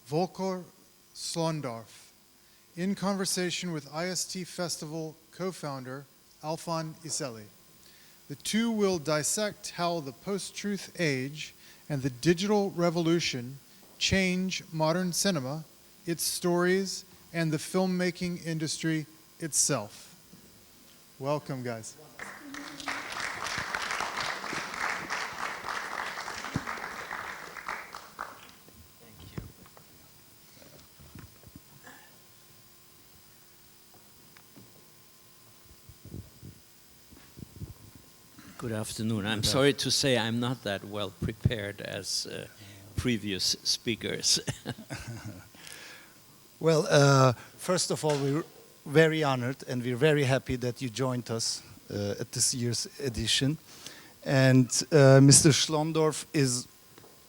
Volker Slondorff, in conversation with IST Festival co-founder Alphan EŞELİ. The two will dissect how the post-truth age and the digital revolution change modern cinema, its stories, and the filmmaking industry itself. Welcome, guys. Good afternoon. I'm sorry to say I'm not that well prepared as previous speakers. Well, first of all, we're very honored and we're very happy that you joined us at this year's edition. And Mr. Schlöndorff is,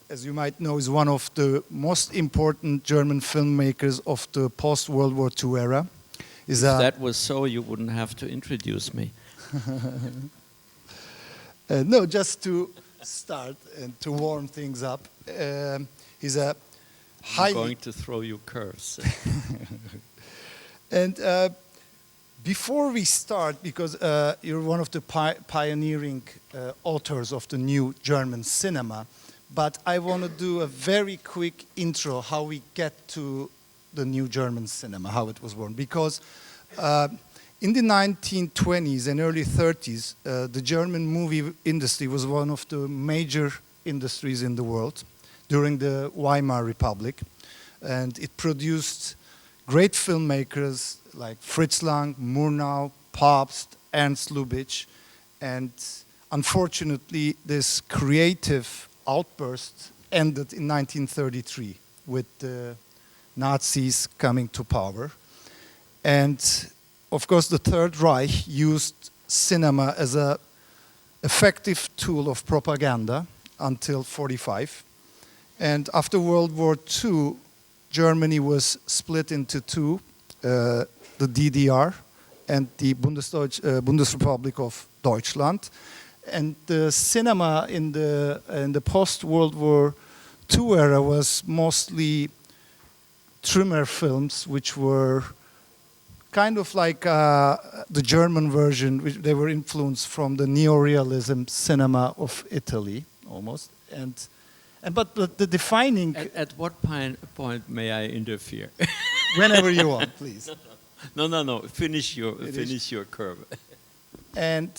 as you might know, is one of the most important German filmmakers of the post-World War II era. If that was so, you wouldn't have to introduce me. No, just to start and to warm things up. He's a I'm going to throw you curves. And before we start, because you're one of the pioneering authors of the new German cinema, but I want to do a very quick intro how we get to the new German cinema, how it was born. Because in the 1920s and early 30s, the German movie industry was one of the major industries in the world during the Weimar Republic. And it produced great filmmakers like Fritz Lang, Murnau, Pabst, Ernst Lubitsch. And unfortunately, this creative outburst ended in 1933 with the Nazis coming to power. And of course, the Third Reich used cinema as an effective tool of propaganda until 1945. And after World War II, Germany was split into two, the DDR and the Bundesrepublik of Deutschland. And the cinema in the post-World War II era was mostly Trümmer films, which were kind of like the German version. They were influenced from the neorealism cinema of Italy, almost. But the defining... At what point may I interfere? Whenever you want, please. No. Finish your curve. And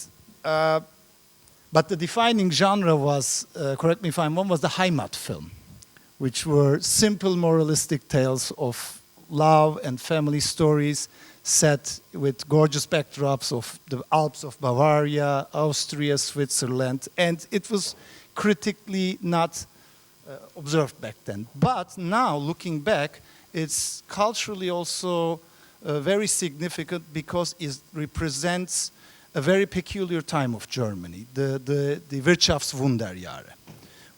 but the defining genre was, correct me if I'm wrong, was the Heimat film, which were simple moralistic tales of love and family stories set with gorgeous backdrops of the Alps of Bavaria, Austria, Switzerland, and it was critically not observed back then. But now, looking back, it's culturally also very significant because it represents a very peculiar time of Germany, the Wirtschaftswunderjahre,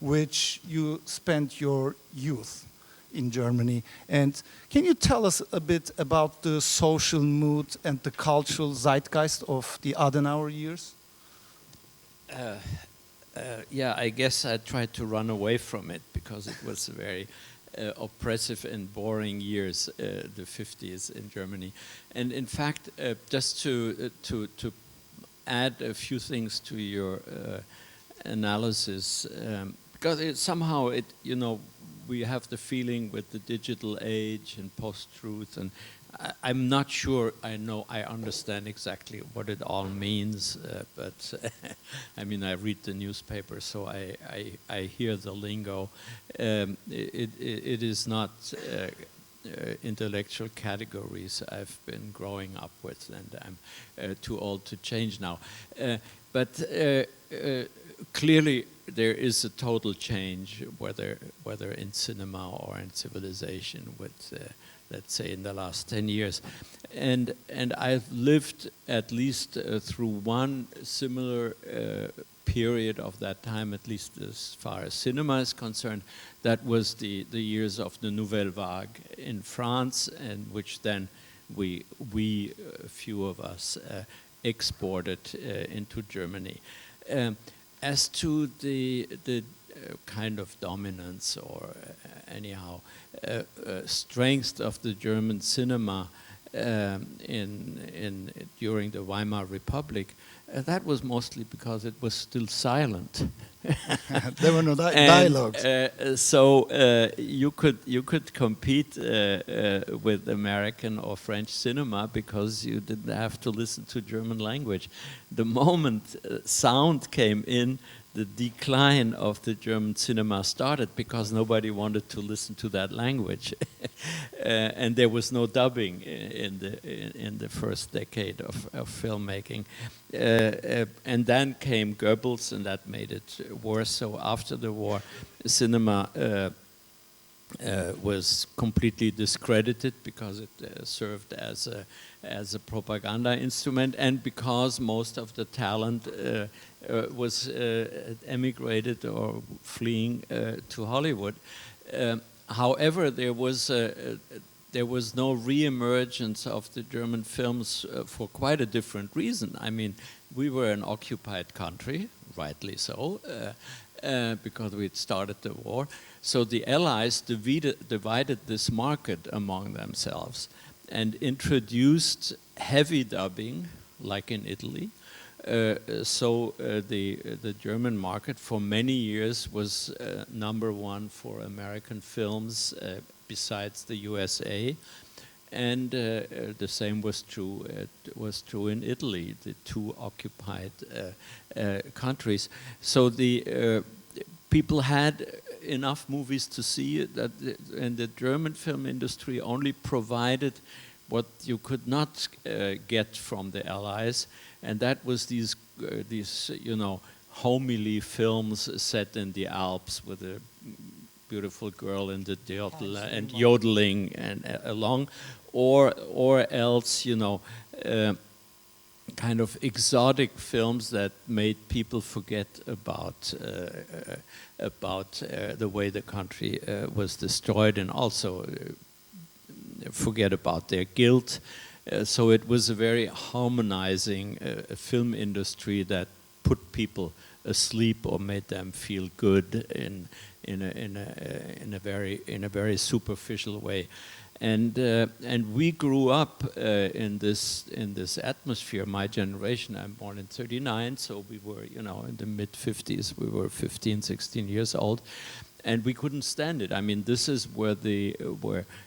which you spent your youth in Germany. And can you tell us a bit about the social mood and the cultural zeitgeist of the Adenauer years? Yeah, I guess I tried to run away from it because it was very oppressive and boring years, the 50s in Germany. And in fact, just to add a few things to your analysis, because somehow we have the feeling with the digital age and post-truth, and I'm not sure I understand exactly what it all means, but I mean, I read the newspaper, so I hear the lingo. It is not intellectual categories I've been growing up with, and I'm too old to change now. But clearly, there is a total change, whether in cinema or in civilization, with let's say in the last 10 years, and I've lived at least through one similar period of that time, at least as far as cinema is concerned. That was the years of the Nouvelle Vague in France, and which then we a few of us exported into Germany. As to the kind of dominance or anyhow strength of the German cinema during the Weimar Republic, that was mostly because it was still silent. There were no dialogues. So you could compete with American or French cinema because you didn't have to listen to German language. The moment sound came in, the decline of the German cinema started because nobody wanted to listen to that language, and there was no dubbing in the first decade of filmmaking, and then came Goebbels, and that made it worse. So after the war, cinema was completely discredited because it served as a propaganda instrument, and because most of the talent was emigrated or fleeing to Hollywood. However, there was no re-emergence of the German films for quite a different reason. I mean, we were an occupied country, rightly so, because we had started the war. So the Allies divided this market among themselves and introduced heavy dubbing, like in Italy. So the German market for many years was #1 for American films besides the USA, and the same was true in Italy, the two occupied countries. So the people had enough movies to see that, and the German film industry only provided what you could not get from the Allies, and that was these homily films set in the Alps with a beautiful girl in the yodel and yodeling and along, or else kind of exotic films that made people forget about the way the country was destroyed, and also forget about their guilt. So it was a very harmonizing film industry that put people asleep or made them feel good in a very superficial way. And we grew up in this atmosphere. My generation, I'm born in '39, so we were in the mid 50s. We were 15, 16 years old, and we couldn't stand it. I mean, this is where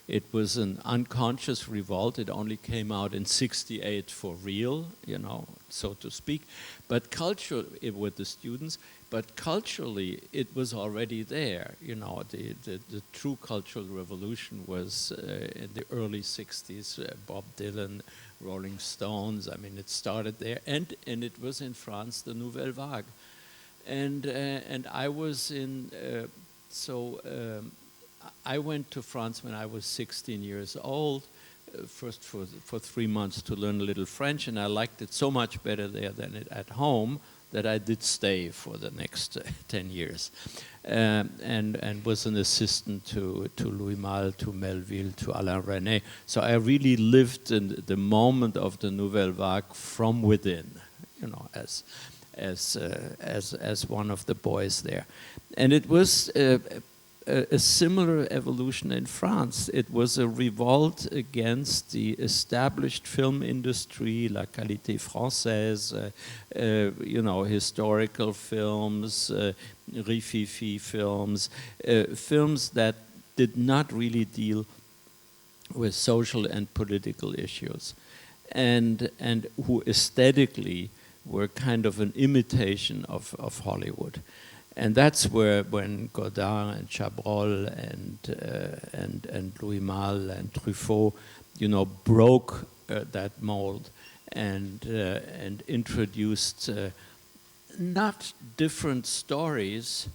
it was an unconscious revolt. It only came out in '68 for real, so to speak. But culturally, with the students. But culturally, it was already there. The true cultural revolution was in the early '60s. Bob Dylan, Rolling Stones. I mean, it started there, and it was in France, the Nouvelle Vague, and I was in. I went to France when I was 16 years old. First for 3 months to learn a little French, and I liked it so much better there than at home, that I did stay for the next 10 years, and was an assistant to Louis Malle, to Melville, to Alain Resnais. So I really lived in the moment of the Nouvelle Vague from within, as one of the boys there. And it was a similar evolution in France. It was a revolt against the established film industry, la qualité française, historical films, rififi films, films that did not really deal with social and political issues, and who aesthetically were kind of an imitation of Hollywood. And that's when Godard and Chabrol and Louis Malle and Truffaut, broke that mold and introduced not different stories.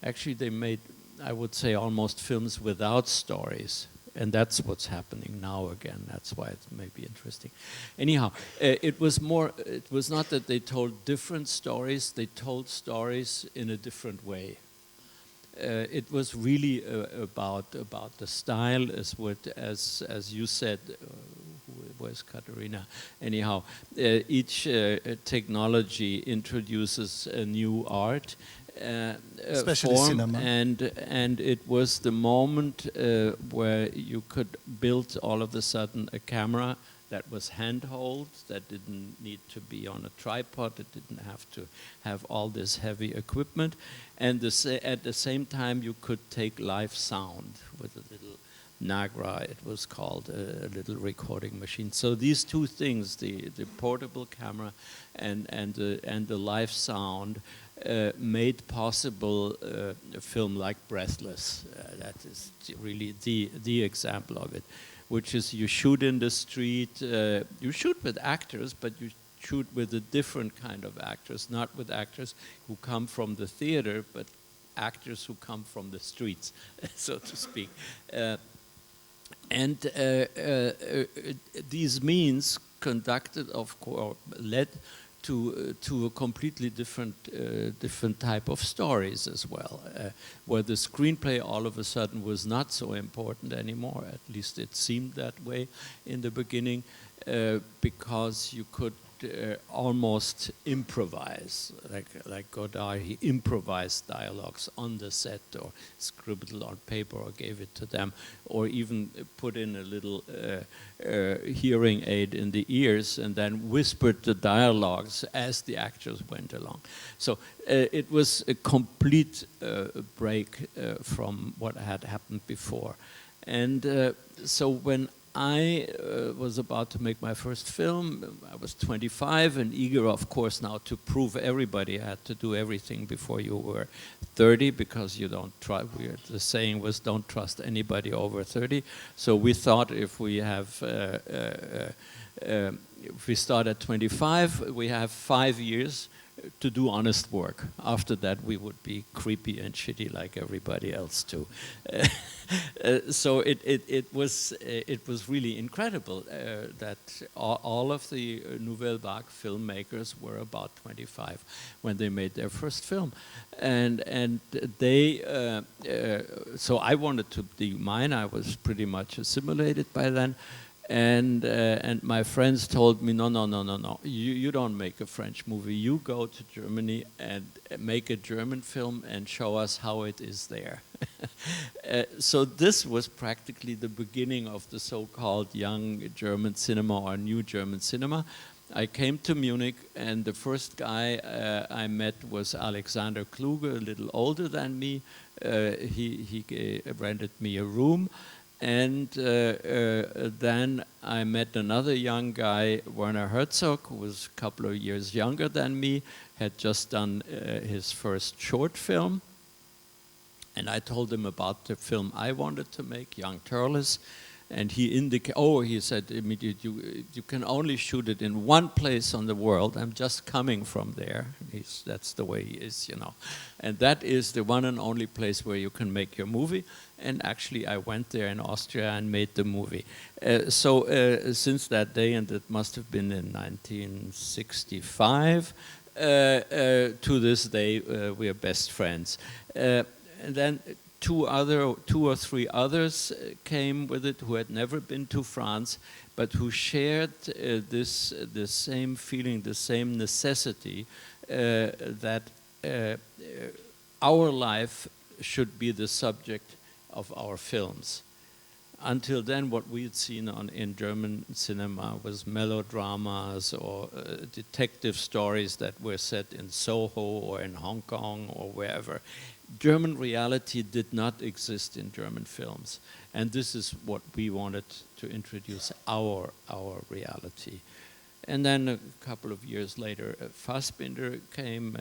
Actually, they made, I would say, almost films without stories. And that's what's happening now again. That's why it may be interesting. Anyhow, it was not that they told different stories, they told stories in a different way. It was really about the style, as you said, who was Katharina? Anyhow, each technology introduces a new art, Especially form, cinema. and it was the moment where you could build all of a sudden a camera that was handheld, that didn't need to be on a tripod, it didn't have to have all this heavy equipment, and at the same time you could take live sound with a little Nagra, it was called, a little recording machine. So these two things, the portable camera and the live sound, made possible a film like Breathless. That is really the example of it, which is you shoot in the street, you shoot with actors, but you shoot with a different kind of actors, not with actors who come from the theater, but actors who come from the streets, so to speak. And these means conducted, of course, led to a completely different type of stories as well, where the screenplay all of a sudden was not so important anymore. At least it seemed that way in the beginning, because you could almost improvise, like Godard, he improvised dialogues on the set, or scribbled on paper, or gave it to them, or even put in a little hearing aid in the ears and then whispered the dialogues as the actors went along. So it was a complete break from what had happened before. And so when I was about to make my first film, I was 25 and eager, of course, now to prove everybody I had to do everything before you were 30, because you don't try, the saying was don't trust anybody over 30. So we thought if we have, if we start at 25, we have 5 years to do honest work. After that, we would be creepy and shitty like everybody else too. So it was really incredible that all of the Nouvelle Vague filmmakers were about 25 when they made their first film, and they so I wanted to do mine. I was pretty much assimilated by then. And my friends told me, no, you don't make a French movie. You go to Germany and make a German film and show us how it is there. So this was practically the beginning of the so-called young German cinema or new German cinema. I came to Munich, and the first guy I met was Alexander Kluge, a little older than me. He rented me a room. And then I met another young guy, Werner Herzog, who was a couple of years younger than me, had just done his first short film. And I told him about the film I wanted to make, Young Turles. And he indicated, he said immediately, you can only shoot it in one place on the world. I'm just coming from there. That's the way he is, you know. And that is the one and only place where you can make your movie. And actually, I went there in Austria and made the movie. So since that day, and it must have been in 1965, to this day, we are best friends. And then two or three others came with it who had never been to France, but who shared the same feeling, the same necessity that our life should be the subject of our films. Until then, what we had seen in German cinema was melodramas or detective stories that were set in Soho or in Hong Kong or wherever. German reality did not exist in German films, and this is what we wanted to introduce, our reality. And then a couple of years later, Fassbinder came,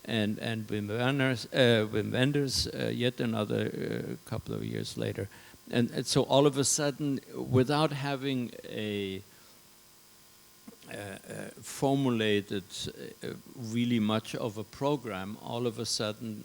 and Wim Wenders, yet another couple of years later. And so all of a sudden, without having a formulated really much of a program, all of a sudden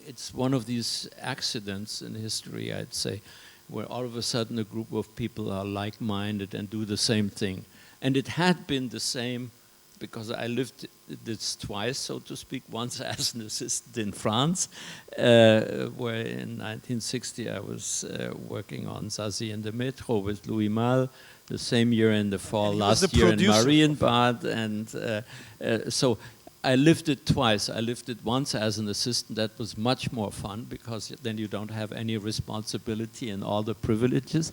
it's one of these accidents in history, I'd say, where all of a sudden a group of people are like-minded and do the same thing. And it had been the same because I lived this twice, so to speak, once as an assistant in France, where in 1960 I was working on Zazie in the Metro with Louis Malle, the same year in the fall, last year in Marienbad, and so I lived it twice. I lived it once as an assistant. That was much more fun because then you don't have any responsibility and all the privileges.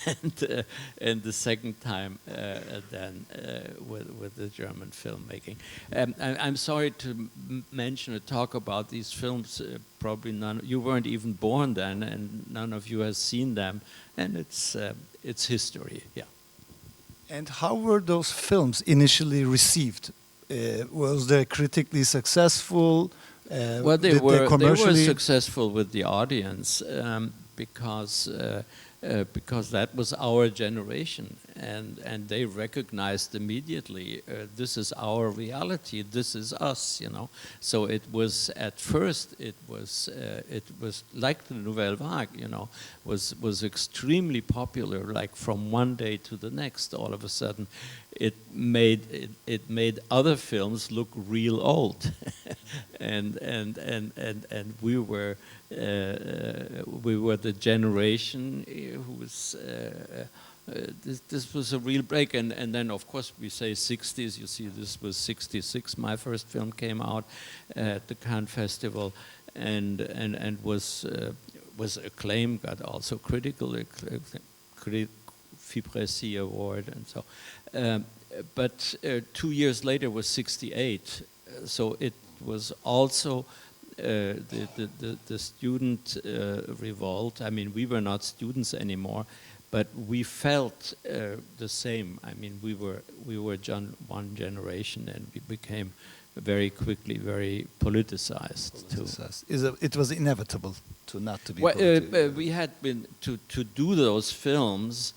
And the second time then with the German filmmaking. I'm sorry to mention or talk about these films. Probably none. You weren't even born then, and none of you has seen them. And it's history. Yeah. And how were those films initially received? Was they critically successful? Well, they were successful with the audience because that was our generation, and they recognized immediately this is our reality, this is us, you know. So it was at first it was like the Nouvelle Vague, you know, was extremely popular. Like from one day to the next, all of a sudden, it made other films look real old, and we were the generation who was. This was a real break, and then of course we say 60s. You see, this was 66. My first film came out at the Cannes Festival, and was acclaimed. Got also critical Fibreci Award, and so. But 2 years later was 68, so it was also. The student revolt. I mean, we were not students anymore, but we felt the same. I mean, we were one generation, and we became very quickly very politicized too. It was inevitable not to be. Well, we had been to do those films.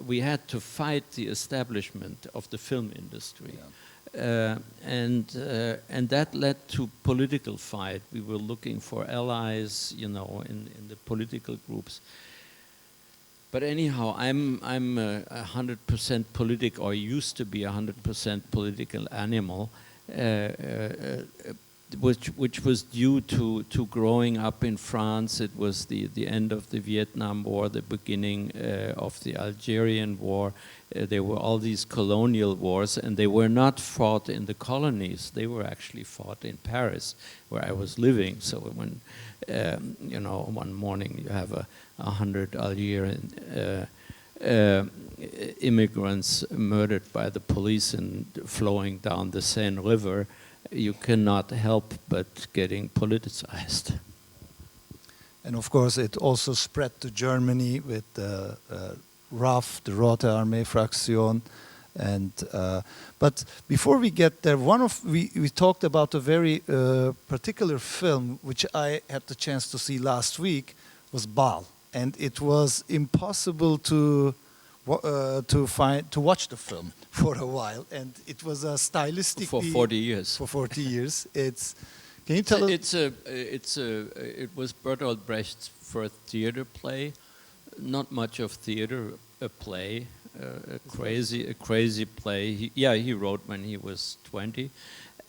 We had to fight the establishment of the film industry. Yeah. And that led to political fight. We were looking for allies, you know, in the political groups. But anyhow, I'm 100% political, or used to be 100% political animal, which was due to growing up in France. It was the end of the Vietnam War, the beginning of the Algerian War. There were all these colonial wars, and they were not fought in the colonies. They were actually fought in Paris, where I was living. So when, you know, one morning you have 100 Algerian immigrants murdered by the police and flowing down the Seine River, you cannot help but getting politicized. And of course, it also spread to Germany with the RAF, the Rote Armee Fraktion. And but before we get there, we talked about a very particular film which I had the chance to see last week, was Bal, and it was impossible to watch the film for a while, and it was a stylistically for 40 years. For 40 years, can you tell us? It was Bertolt Brecht's first theater play. Not much of theater, a play, a crazy play. He wrote when he was 20,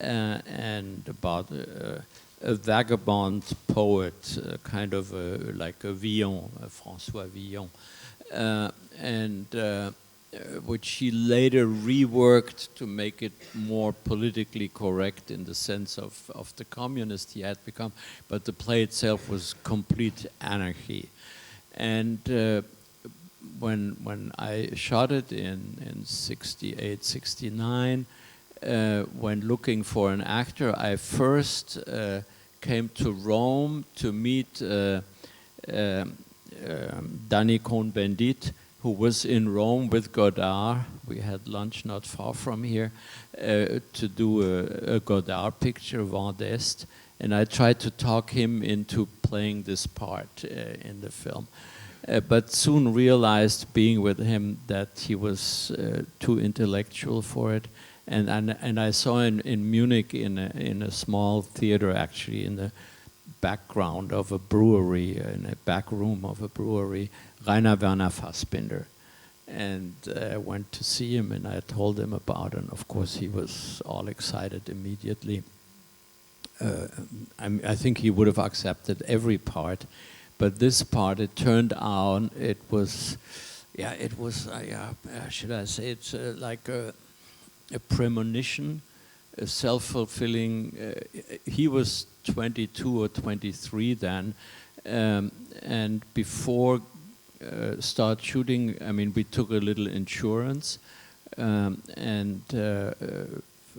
and about a vagabond poet, kind of like a Villon, François Villon, which he later reworked to make it more politically correct in the sense of the communist he had become. But the play itself was complete anarchy. And when I shot it in 68, 69, when looking for an actor, I first came to Rome to meet Danny Cohn-Bendit, who was in Rome with Godard. We had lunch not far from here to do a Godard picture, Vent d'Est, and I tried to talk him into playing this part in the film. But soon realized, being with him, that he was too intellectual for it. And I saw in Munich in a small theater, actually in the background of a brewery, in a back room of a brewery, Rainer Werner Fassbinder. And I went to see him, and I told him about it, and of course he was all excited immediately. I think he would have accepted every part, but this part, it turned out, it was, should I say, it's like a premonition self-fulfilling. He was 22 or 23 then, and before start shooting, I mean, we took a little insurance, and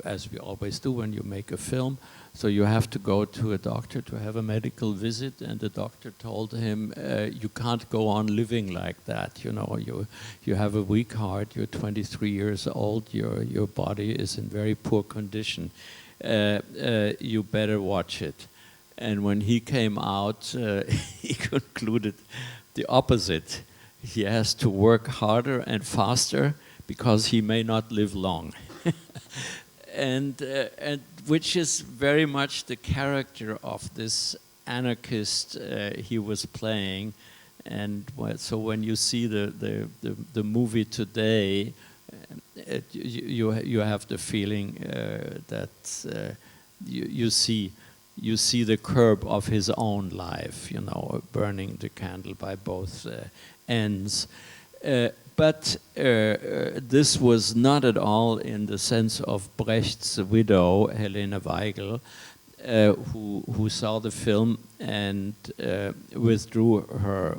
as we always do when you make a film, so you have to go to a doctor to have a medical visit, and the doctor told him, you can't go on living like that. You know, you have a weak heart. You're 23 years old. Your body is in very poor condition. You better watch it. And when he came out, he concluded the opposite. He has to work harder and faster because he may not live long. And which is very much the character of this anarchist he was playing. And so when you see the movie today, you have the feeling that you see the curb of his own life, you know, burning the candle by both ends. But this was not at all in the sense of Brecht's widow, Helene Weigel, who saw the film and withdrew her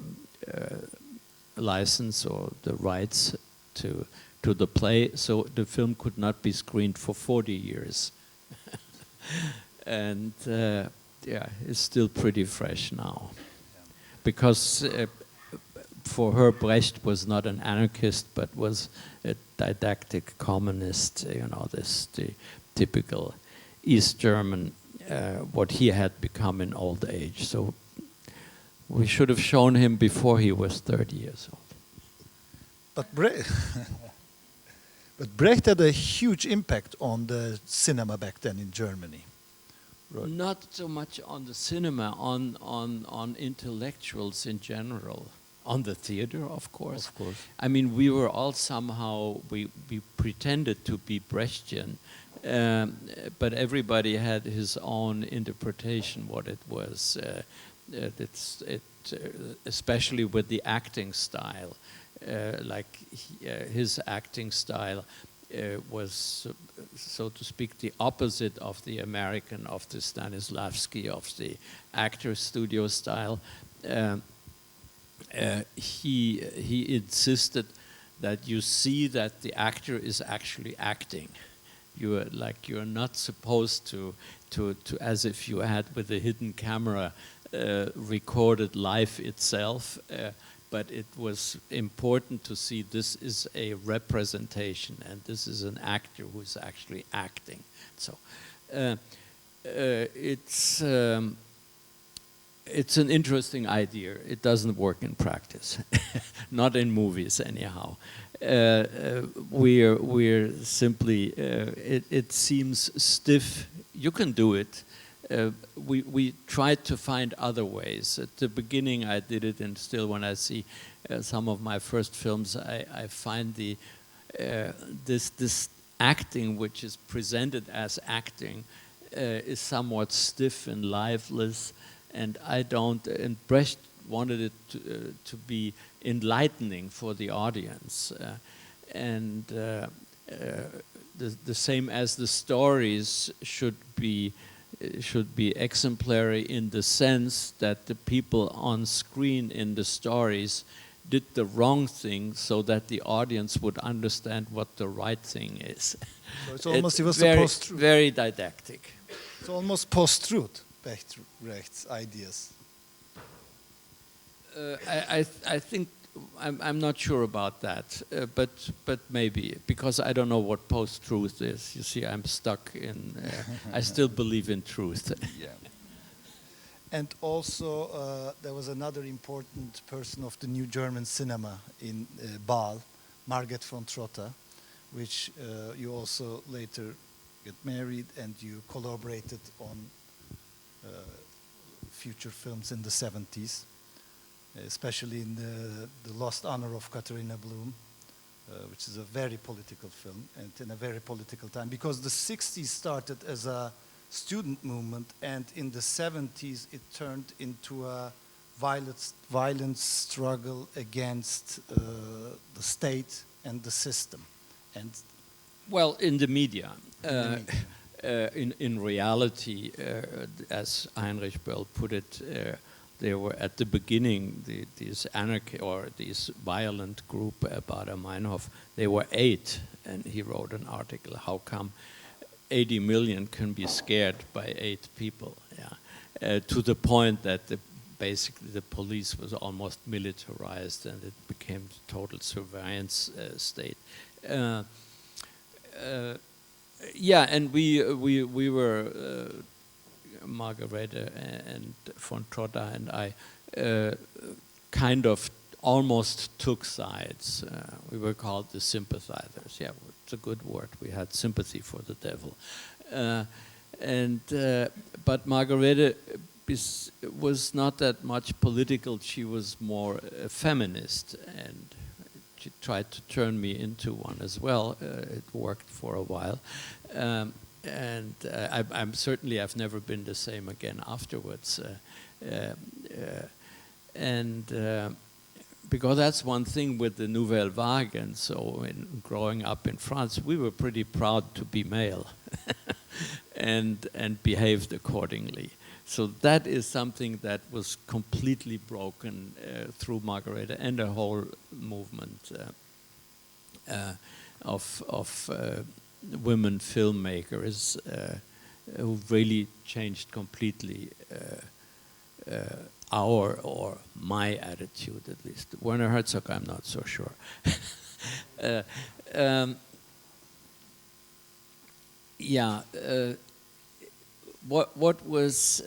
license or the rights to the play, so the film could not be screened for 40 years. And yeah, it's still pretty fresh now. Because for her, Brecht was not an anarchist, but was a didactic communist, you know, the typical East German, what he had become in old age. So we should have shown him before he was 30 years old. But Brecht had a huge impact on the cinema back then in Germany. Right. Not so much on the cinema, on intellectuals in general. On the theater, of course. Of course. I mean, we were all somehow, we pretended to be Brechtian, but everybody had his own interpretation what it was. Especially with the acting style. His acting style was, so to speak, the opposite of the American, of the Stanislavski, of the actor studio style. He insisted that you see that the actor is actually acting. You're not supposed to as if you had with a hidden camera recorded life itself, but it was important to see this is a representation and this is an actor who is actually acting. So it's an interesting idea. It doesn't work in practice, not in movies anyhow. We're simply, it seems stiff. You can do it. We tried to find other ways. At the beginning I did it, and still when I see some of my first films, I find this acting which is presented as acting is somewhat stiff and lifeless. And and Brecht wanted it to be enlightening for the audience, and the same as the stories should be exemplary in the sense that the people on screen in the stories did the wrong thing so that the audience would understand what the right thing is. So it's almost it was very, post-truth. very didactic. It's almost post-truth. Brecht's ideas. I think I'm not sure about that, but maybe, because I don't know what post-truth is. You see, I'm stuck in. I still believe in truth. Yeah. And also, there was another important person of the new German cinema in Basel, Margit von Trotta, which you also later get married and you collaborated on future films in the 70s, especially in the Lost Honor of Katharina Blum, which is a very political film and in a very political time, because the 60s started as a student movement and in the 70s it turned into a violent struggle against the state and the system. And well, in the media. in reality, as Heinrich Böll put it, they were at the beginning, these anarchy or these violent group Baader-Meinhof, they were 8, and he wrote an article, how come 80 million can be scared by 8 people, yeah. To the point that basically the police was almost militarized and it became a total surveillance state. Yeah, and we were, Margarete and von Trotta and I, kind of almost took sides. We were called the sympathizers. Yeah, it's a good word. We had sympathy for the devil. But Margarete was not that much political. She was more a feminist, and she tried to turn me into one as well. It worked for a while. I'm certainly, I've never been the same again afterwards. Because that's one thing with the Nouvelle Vague, and so in growing up in France, we were pretty proud to be male and behaved accordingly. So that is something that was completely broken through Margarete and the whole movement of women filmmakers who really changed completely our or my attitude, at least. Werner Herzog, I'm not so sure. Yeah, what was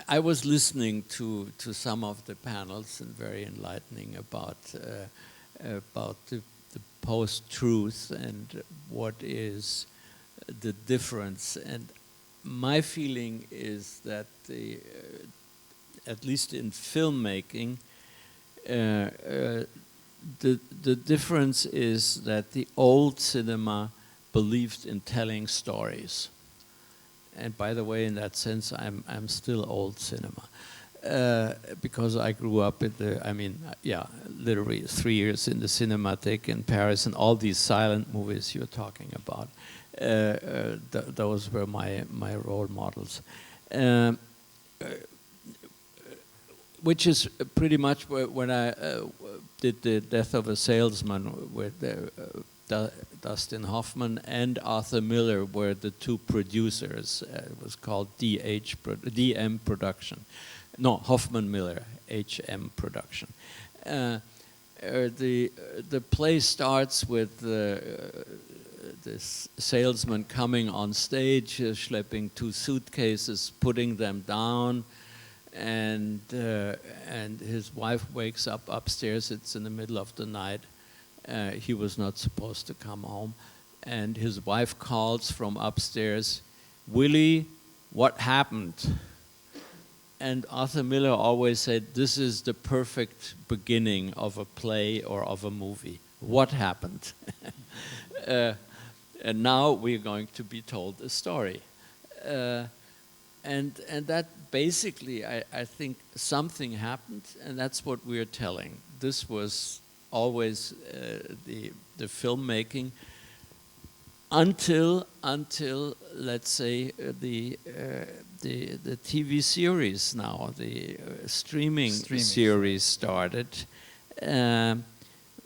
I was listening to some of the panels and very enlightening about the post-truth and what is the difference. And my feeling is that at least in filmmaking, the difference is that the old cinema believed in telling stories. And by the way, in that sense, I'm still old cinema. Because I grew up in literally 3 years in the Cinematheque in Paris, and all these silent movies you're talking about, those were my role models. Which is pretty much when I did The Death of a Salesman with Dustin Hoffman and Arthur Miller were the 2 producers. It was called DM Production. No, Hoffman Miller, HM Production. The play starts with this salesman coming on stage, schlepping 2 suitcases, putting them down, and his wife wakes up upstairs. It's in the middle of the night. He was not supposed to come home, and his wife calls from upstairs, "Willie, what happened?" And Arthur Miller always said, this is the perfect beginning of a play or of a movie. What happened? And now we're going to be told a story. And that basically, I think something happened, and that's what we're telling. This was always the filmmaking until let's say the TV series now, the streaming series started,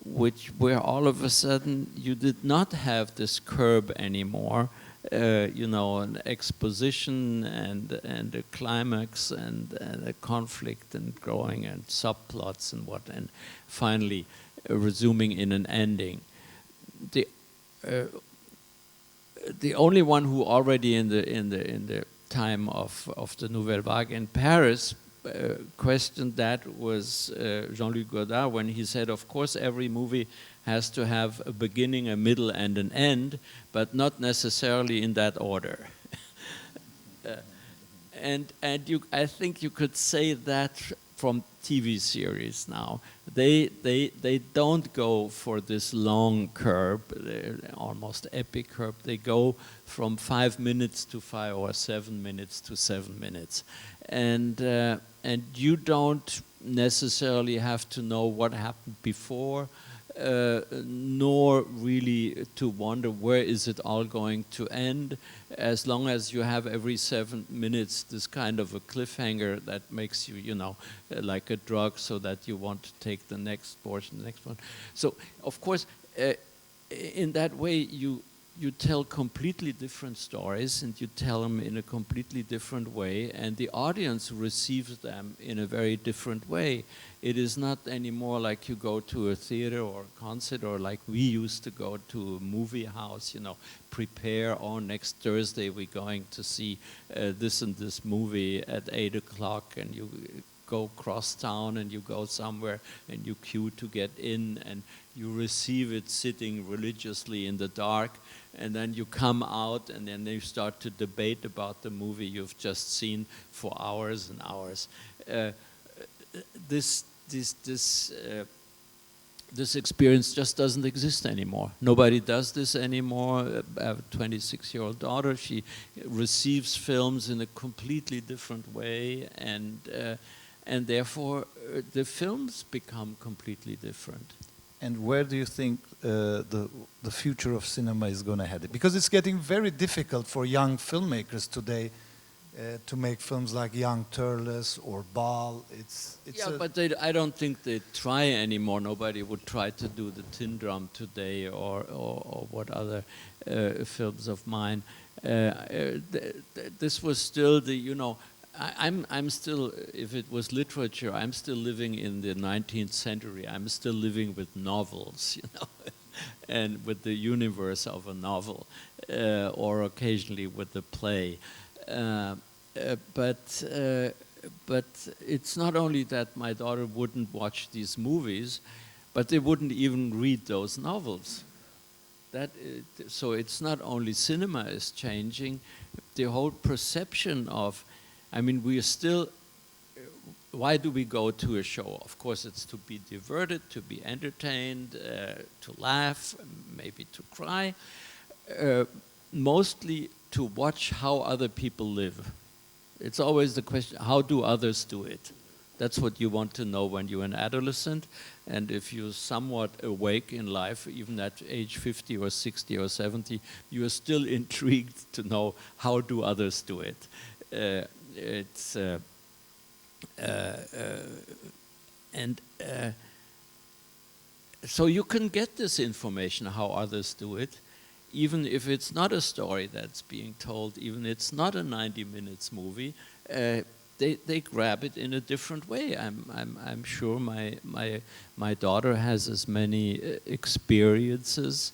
where all of a sudden you did not have this curb anymore, an exposition and a climax and a conflict and growing and subplots and finally resuming in an ending. The only one who already in the time of the Nouvelle Vague in Paris questioned that was Jean-Luc Godard, when he said, of course every movie has to have a beginning, a middle and an end, but not necessarily in that order. I think you could say that from TV series now. They don't go for this long curve, almost epic curve. They go from 5 minutes to 5 or 7 minutes to 7 minutes. And you don't necessarily have to know what happened before. nor really to wonder where is it all going to end, as long as you have every 7 minutes this kind of a cliffhanger that makes you, you know, like a drug, so that you want to take the next portion, the next one. So, of course, in that way, you tell completely different stories, and you tell them in a completely different way, and the audience receives them in a very different way. It is not anymore like you go to a theater or a concert, or like we used to go to a movie house, you know, prepare, oh, next Thursday we're going to see this and this movie at 8 o'clock, and you go cross town and you go somewhere and you queue to get in, and you receive it sitting religiously in the dark, and then you come out and then you start to debate about the movie you've just seen for hours and hours. This experience just doesn't exist anymore. Nobody does this anymore. I have a 26-year-old daughter. She receives films in a completely different way, and therefore the films become completely different. And where do you think the future of cinema is going to head? Because it's getting very difficult for young filmmakers today to make films like Young Turles or Bal. Yeah, but I don't think they try anymore. Nobody would try to do the Tin Drum today, or what other films of mine. This was still the, you know, I'm still, if it was literature, I'm still living in the 19th century. I'm still living with novels, you know, and with the universe of a novel, or occasionally with the play. But it's not only that my daughter wouldn't watch these movies, but they wouldn't even read those novels. So it's not only cinema is changing, the whole perception of, I mean, we are still, why do we go to a show? Of course, it's to be diverted, to be entertained, to laugh, maybe to cry, mostly to watch how other people live. It's always the question, how do others do it? That's what you want to know when you're an adolescent, and if you're somewhat awake in life, even at age 50 or 60 or 70, you are still intrigued to know how do others do it. So you can get this information, how others do it, even if it's not a story that's being told, even if it's not a 90 minutes movie, they grab it in a different way. I'm sure my daughter has as many experiences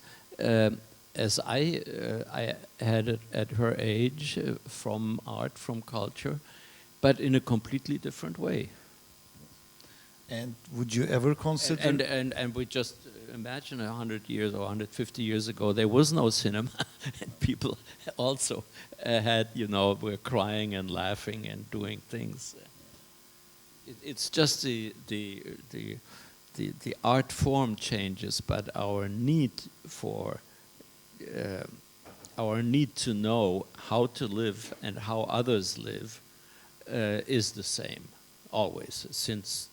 as I had at her age, from art, from culture, but in a completely different way. And would you ever consider... And we just imagine 100 years or 150 years ago, there was no cinema, and people also had, you know, were crying and laughing and doing things. It's just the art form changes, but our need for our need to know how to live and how others live is the same, always, since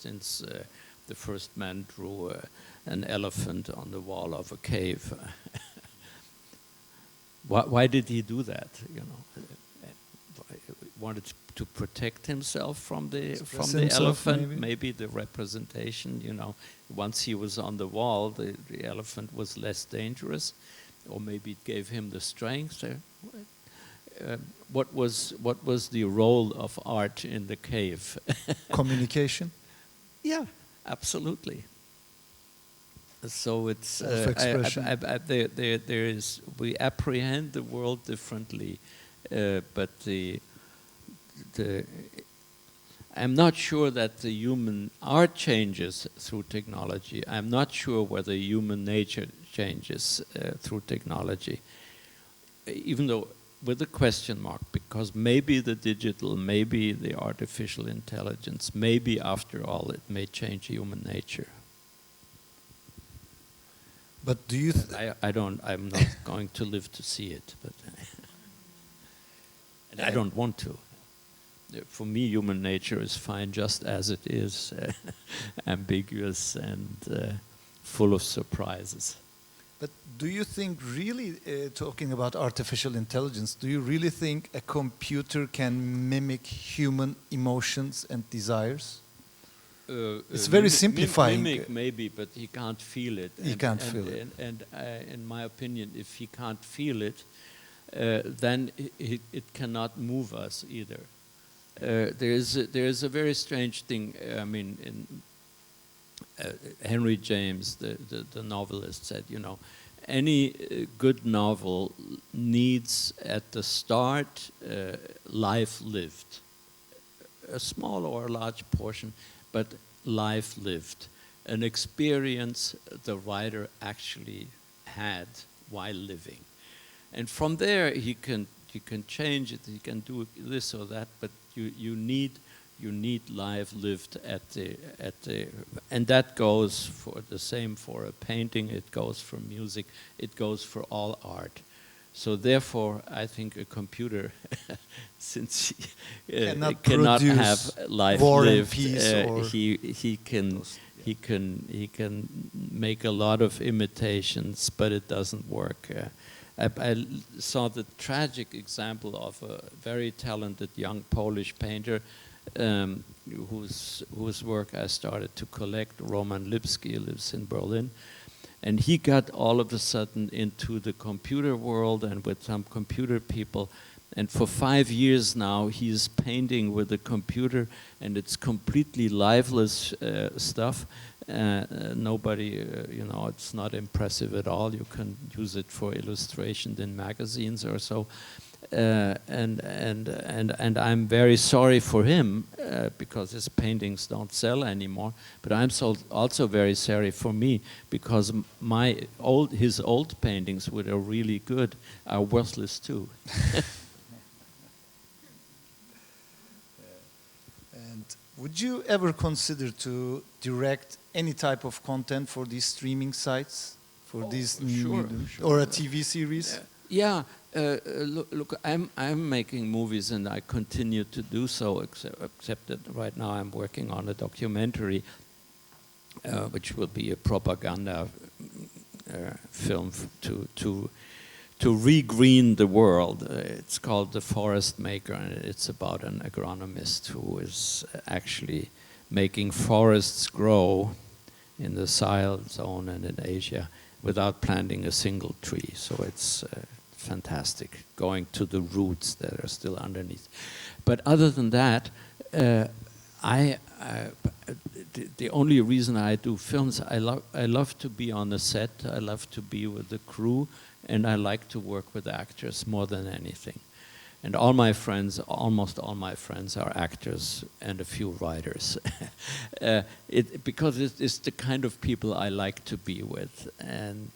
the first man drew an elephant on the wall of a cave. Why did he do that? You know, wanted to protect himself from the elephant. Maybe the representation. You know, once he was on the wall, the elephant was less dangerous, or maybe it gave him the strength. What was the role of art in the cave? Communication? Yeah, absolutely. So it's self-expression. there is, we apprehend the world differently, but I'm not sure that the human art changes through technology. I'm not sure whether human nature changes through technology, even though with a question mark, because maybe the digital, maybe the artificial intelligence, maybe after all it may change human nature. But do you... I'm not going to live to see it, but and I don't want to. For me, human nature is fine just as it is, ambiguous and full of surprises. But do you think really, talking about artificial intelligence, do you really think a computer can mimic human emotions and desires? It's very simplifying. Mimic maybe, but he can't feel it. He can't feel it. And in my opinion, if he can't feel it, then it cannot move us either. There is a very strange thing. I mean, Henry James, the novelist, said, you know, any good novel needs at the start life lived, a small or a large portion, but life lived, an experience the writer actually had while living. And from there he can change it, he can do this or that, but you need life lived at the and that goes for the same for a painting, it goes for music, it goes for all art. So therefore, I think a computer, since cannot have life lived, he can make a lot of imitations, but it doesn't work. I saw the tragic example of a very talented young Polish painter whose work I started to collect. Roman Lipski lives in Berlin. And he got all of a sudden into the computer world and with some computer people. And for 5 years now, he's painting with a computer, and it's completely lifeless stuff. Nobody, you know, it's not impressive at all. You can use it for illustration in magazines or so. And I'm very sorry for him because his paintings don't sell anymore. But I'm also very sorry for me because his old paintings, which are really good, are worthless too. And would you ever consider to direct any type of content for these streaming sites, for these new or a TV series? Yeah. Look, I'm making movies and I continue to do so, except that right now I'm working on a documentary which will be a propaganda film to regreen the world. It's called The Forest Maker, and it's about an agronomist who is actually making forests grow in the Sahel zone and in Asia without planting a single tree. So it's fantastic, going to the roots that are still underneath. But other than that, the only reason I do films, I love to be on the set, I love to be with the crew, and I like to work with actors more than anything. And all my friends, almost all my friends, are actors and a few writers. Because it's the kind of people I like to be with. And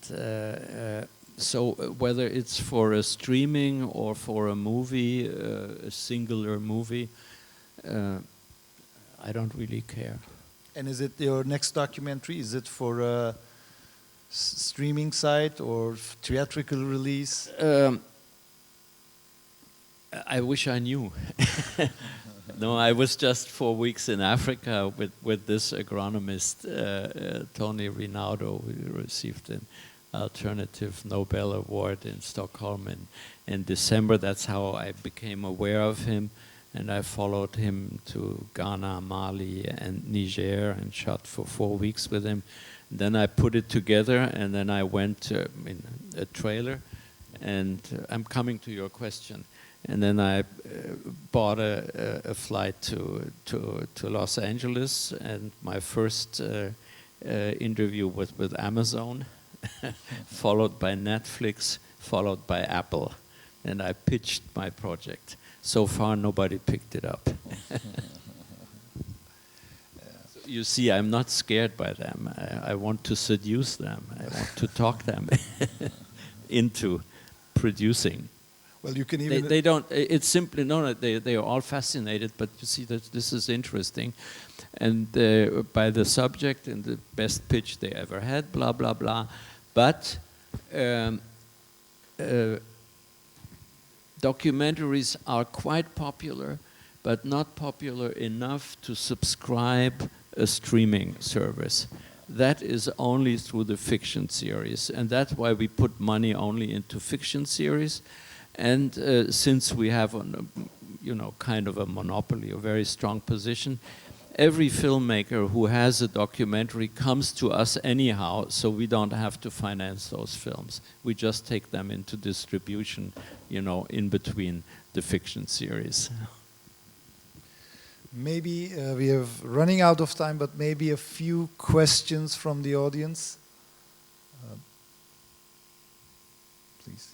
so whether it's for a streaming or for a movie, a singular movie, I don't really care. And is it your next documentary? Is it for a streaming site or theatrical release? I wish I knew. No, I was just 4 weeks in Africa with this agronomist, Tony Rinaldo, who received an alternative Nobel Award in Stockholm in December. That's how I became aware of him, and I followed him to Ghana, Mali, and Niger, and shot for 4 weeks with him. And then I put it together, and then I went in a trailer, and I'm coming to your question. And then I bought a flight to Los Angeles, and my first interview was with Amazon, followed by Netflix, followed by Apple. And I pitched my project. So far, nobody picked it up. You see, I'm not scared by them. I want to seduce them. I want to talk them into producing. Well, you can even... They don't, it's simply, no, they are all fascinated, but you see that this is interesting. And by the subject and the best pitch they ever had, blah, blah, blah. But documentaries are quite popular, but not popular enough to subscribe a streaming service. that is only through the fiction series. And that's why we put money only into fiction series. And since we have, kind of a monopoly, a very strong position, every filmmaker who has a documentary comes to us anyhow, so we don't have to finance those films. We just take them into distribution, in between the fiction series. Maybe we are running out of time, but maybe a few questions from the audience. Please.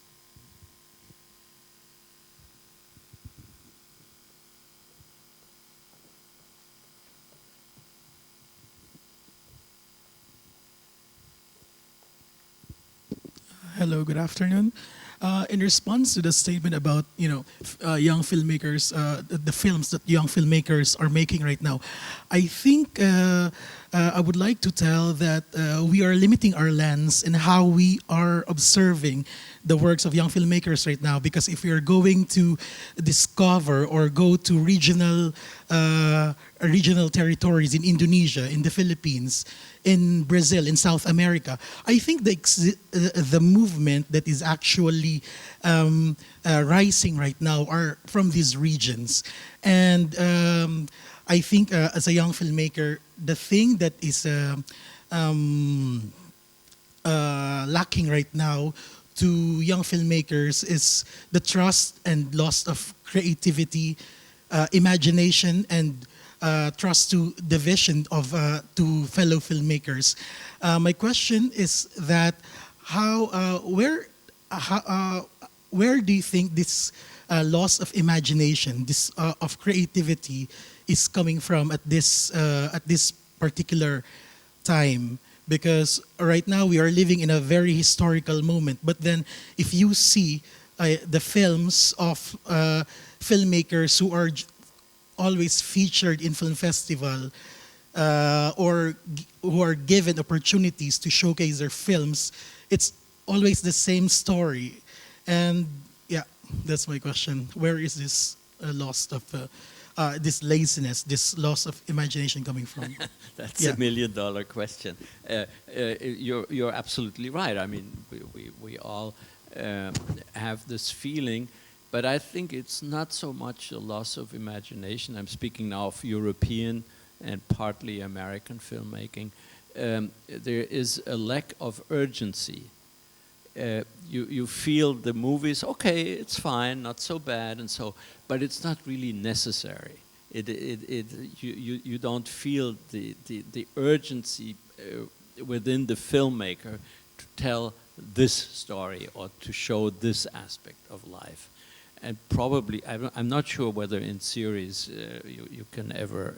Hello, good afternoon. In response to the statement about young filmmakers, the films that young filmmakers are making right now, I think I would like to tell that we are limiting our lens in how we are observing the works of young filmmakers right now. Because if we are going to discover or go to regional territories in Indonesia, in the Philippines, in Brazil, in South America, I think the movement that is actually rising right now are from these regions. And I think as a young filmmaker, the thing that is lacking right now to young filmmakers is the trust and loss of creativity, imagination, and trust to the vision of to fellow filmmakers. My question is that where do you think this loss of imagination, this of creativity, is coming from at this particular time? Because right now we are living in a very historical moment. But then, if you see the films of filmmakers who are always featured in film festival or who are given opportunities to showcase their films, it's always the same story. And yeah, that's my question. Where is this loss of this laziness, this loss of imagination coming from? That's $1 million question. You're absolutely right. I mean, we all have this feeling. But I think it's not so much a loss of imagination. I'm speaking now of European and partly American filmmaking. There is a lack of urgency. You feel the movies, okay, it's fine, not so bad, and so, but it's not really necessary. You don't feel the urgency within the filmmaker to tell this story or to show this aspect of life. And probably, I'm not sure whether in series you can ever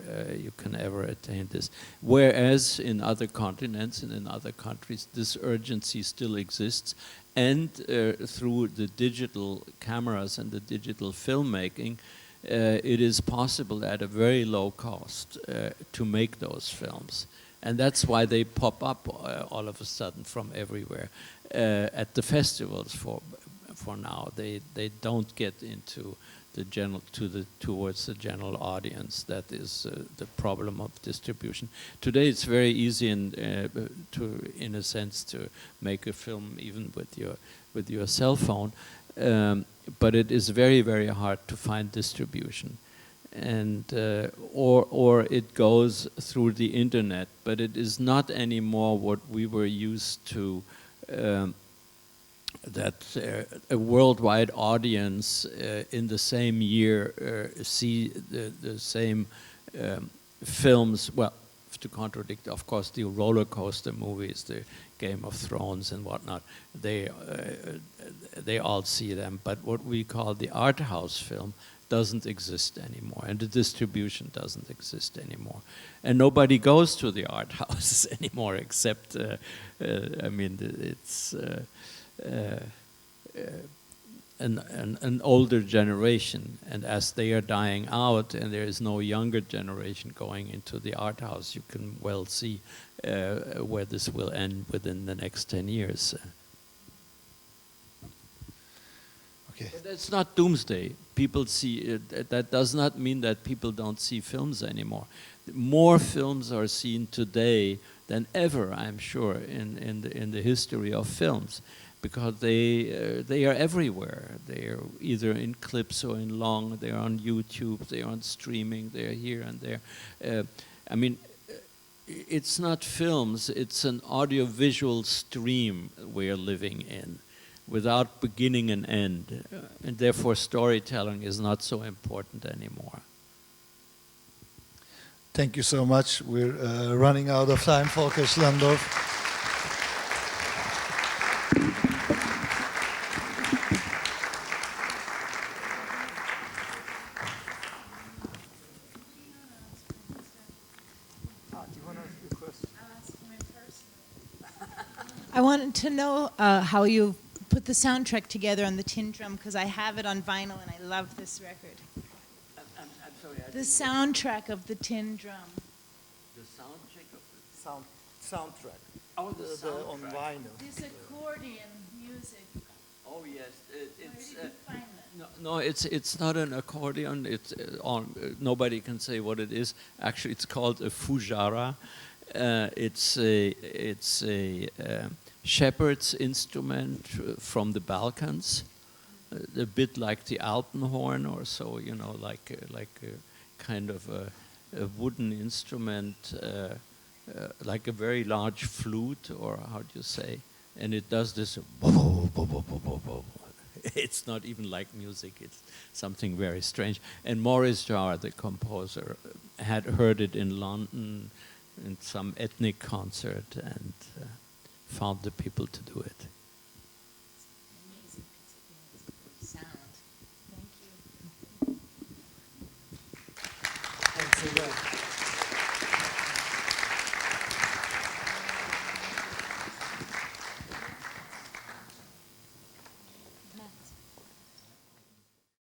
attain this. Whereas in other continents and in other countries, this urgency still exists, and through the digital cameras and the digital filmmaking, it is possible at a very low cost to make those films. And that's why they pop up all of a sudden from everywhere at the festivals for now. They don't get into the towards the general audience. That is the problem of distribution. Today it's very easy in a sense to make a film even with your cell phone, but it is very, very hard to find distribution. And or it goes through the internet, but it is not anymore what we were used to, that a worldwide audience in the same year see the same films. Well, to contradict, of course, the roller coaster movies, the Game of Thrones and whatnot, they all see them. But what we call the art house film doesn't exist anymore, and the distribution doesn't exist anymore, and nobody goes to the art houses anymore except I mean, it's an older generation, and as they are dying out and there is no younger generation going into the art house, you can well see where this will end within the next 10 years. Okay. But that's not doomsday. People see it, that does not mean that people don't see films anymore. More films are seen today than ever, I'm sure, in the history of films, because they are everywhere. They are either in clips or in long. They are on YouTube. They are on streaming. They are here and there. I mean, it's not films. It's an audiovisual stream we are living in, without beginning and end, and therefore storytelling is not so important anymore. Thank you so much. We're running out of time, Volker Schlöndorff. I wanted to know how you put the soundtrack together on the tin drum, because I have it on vinyl and I love this record. I'm sorry. The soundtrack of the tin drum. The soundtrack of Soundtrack. Oh, the On vinyl. This accordion music. Oh yes, Where did you find that? no, it's not an accordion. It's nobody can say what it is. Actually, it's called a fujara. It's a shepherd's instrument from the Balkans, a bit like the Alphan horn or so. You know, like a kind of a wooden instrument, like a very large flute, or how do you say? And it does this. It's not even like music. It's something very strange. And Maurice Jarre, the composer, had heard it in London in some ethnic concert and found the people to do it.